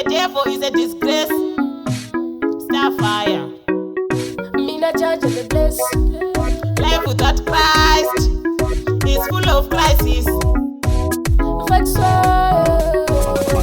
devil is a disgrace. Starfire. Mina judge the bless. Life without Christ is full of crisis.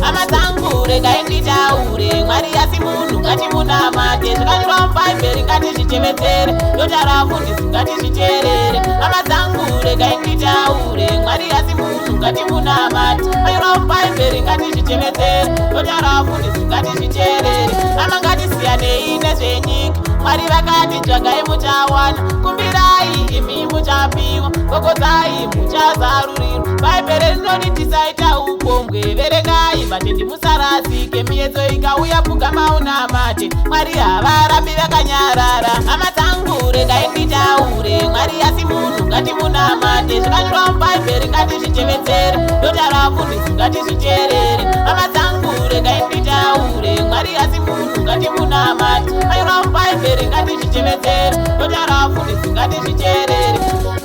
Amazangure ngainditaure Mwari asi munhu ngatimunamate zvakanyorwa mubhaibheri ngatizvitevedzere dota rafundisi ngatizviteerere amazangure ngainditaure Mwari asi munhu ngatimunamate zvakanyorwa mubhaibheri ngatizvitevedzere dota rafundisi ngatizviteerere ama ngatisiyanei nezvenyika Mwari vakati tsvagai muchawana kumbirai imi muchapiwa gogodzai muchazarurirwa bhaibheri rinoti tisaita upombwe verengai vatendi musarasike miedzo ikauya pfugamaunamate Mwari havarambi vakanyarara amadzangure ngainditaure Mwari asi munhu ngatimunamate zvakanyorwa mubhaibheri ngatizvitevedzere dota rafundisi ngatizviteerere amadzangure ngainditaure Mwari asi munhu ngatimunamate zvakanyorwa mubhaibheri ngatizvitevedzere dota rafundisi ngatizviteerere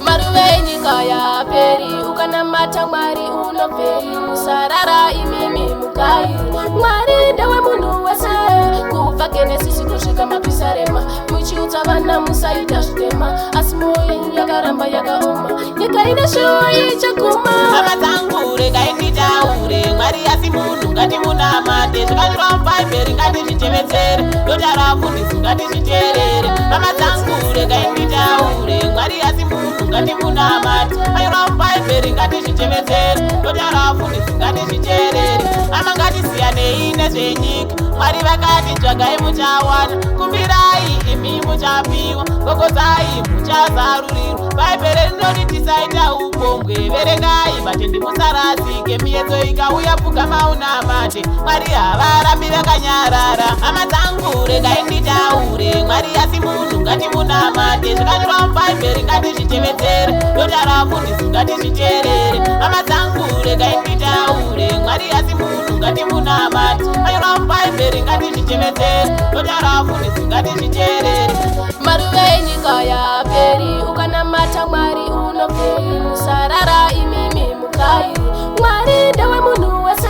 Maruve nyika yaperi ukanamata Mwari unobvei musarara imimi mukai Mwari ndewe munhu wese kubva Genesis kusvika mapisarema muchiudza vana musaita zvitema asi moyo yakaramba yakaoma nyika ine shuwa ichaguma amadzangure ngainditaure Mwari asi munhu ngatimunamate zvakanyorwa mubhaibheri ngatizvitevedzere dota rafundisi ngatizviteerere amadzangure ngainditaure Mwari asi munhu ngatimunamate zvakanyorwa mubhaibheri ngatizvitevedzere dota rafundisi ngatizviteerere ama ngatisiyanei nezvenyika Mwari vakati tsvagai muchawana kumbirai imi muchapiwa gogodzai muchazarurirwa bhaibheri rinoti tisaita upombwe verengai vatendi musarasike miedzo ikauya pfugamaunamate Mwari havarambi vakanyarara amadzangure ngainditaure Mwari asi munhu ngatimunamate zvakanyorwa mubhaibheri ngatizvitevedzere dota rafundisi ngatizviteerere amadzangure ngainditaure Mwari asi munhu ngatimunamate zvakanyorwa mubhaibheri ngatizvitevedzere dota rafundisi ngatizviteerere Maruve nyika yaperi ukanamata Mwari unobvei musarara imimi mukai Mwari ndewe munhu wese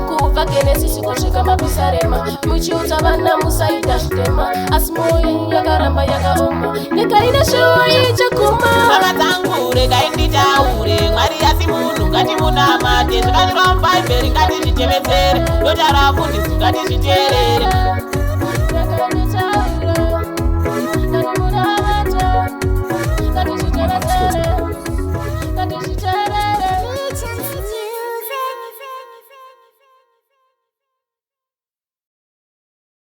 kubva Genesis kusvika mapisarema muchiudza vana musaita zvitema asi moyo yakaramba yakaoma nyika ine shuwa ichaguma amadzangure ngainditaure Mwari asi munhu ngatimunamate zvakanyorwa mubhaibheri ngatizvitevedzere dota rafundisi ngatizviteerere